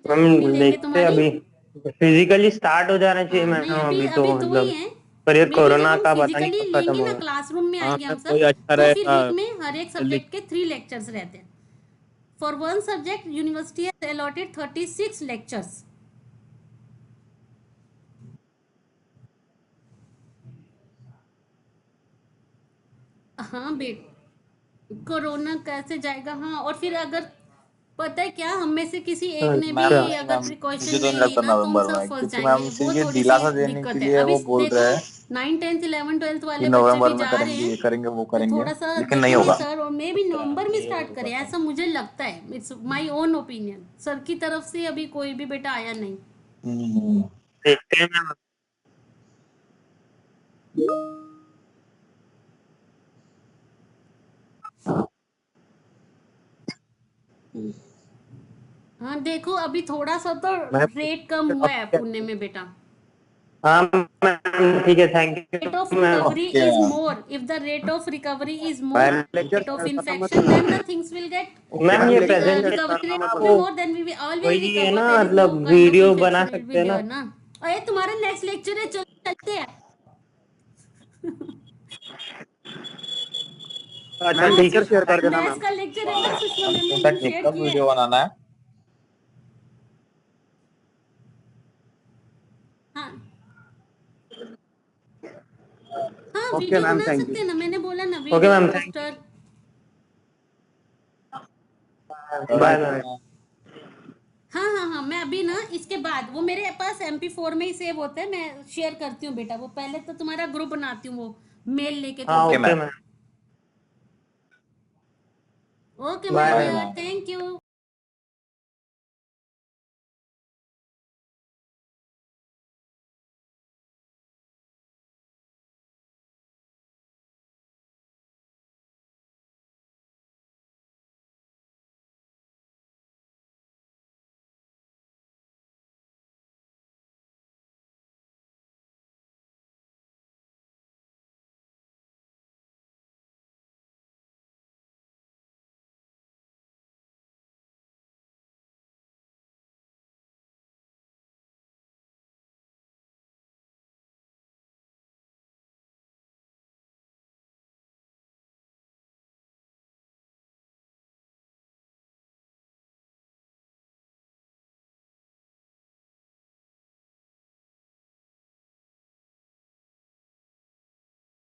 जब छुट्टी मैम? लेंगे देखते तुम्हारी। अभी फिजिकली स्टार्ट हो जाना चाहिए हाँ नहीं, मैम, अभी अभी तो अभी 2 ही मतलब, हैं। पर ये मे बी जब कोरोना हम का पता नहीं फिजिकली कब खत्म लेंगे ना, होगा। क्लासरूम में हाँ आएंगे हम मैम, कोई सब, अच्छा तो फिर रहेगा वीक में हर एक जल्दी। सब्जेक्ट के 3 लेक्चर्स रहते हैं। For one subject university has allotted 36 lectures. हाँ बेट, कोरोना कैसे जाएगा। हाँ और फिर अगर पता है क्या, हम में से किसी एक ने भी मैम अच्छा, नहीं अगर मैम, मुझे प्रिकॉशन तो नहीं नहीं ली लगता ना, तो हम नवंबर सब में, फंस क्योंकि मैम जाएंगे। वो सिर्फ ये थोड़ी सी दिलासा देने के दिक्कत है। लिए अभी वो बोल देखो रहे हैं 9th 10th 11th 12th कि वाले बच्चे भी नवंबर में जा रहे करेंगे, हैं, ये करेंगे वो तो करेंगे, थोड़ा सा लेकिन नहीं देखेंगे होगा। सर, और मे भी नवंबर में स्टार्ट करें, ऐसा मुझे लगता है। It's my own opinion, sir की तरफ से अभी कोई भी बेटा आया नहीं। हम्म। देखते हैं मैम। हाँ देखो, अभी थोड़ा सा तो मैं रेट कम हुआ है पुणे में बेटा। हाँ मैम ठीक है, thank Rate of you ma'am. recovery okay is ma'am. more. If the rate of recovery is more, ma'am lecture rate of खत्म मत infection, होना। then the things will get okay ma'am ma'am, ये lecture presentation recovery करना rate मत will होना। be वो more, then we will always वही है recover. ना, There is no मतलब kind of वीडियो बना infection will सकते be हैं ना। there ना। अरे तुम्हारा नेक्स्ट लेक्चर है, चलते हैं। अच्छा मैम हाँ ठीक है पिक्चर शेयर कर देना मैथ्स मैम। का लेक्चर है ना, सुषमा मैम ने हमको लिंक टेक्निक शेयर का किया है। वीडियो बनाना है। हाँ हाँ ओके वीडियो मैम, बना थैंक यू। सकते हैं ना, मैंने बोला ना, okay video ma'am, thank poster. You, bye ma'am. Ma'am. सुनो, मैं अभी ना इसके बाद वो मेरे पास MP4 में ही सेव होता है, मैं शेयर करती हूँ बेटा। वो पहले तो तुम्हारा ग्रुप बनाती हूँ, वो मेल लेके। हाँ okay okay ma'am. Ma'am. Okay Bye, my ma'am. Thank you.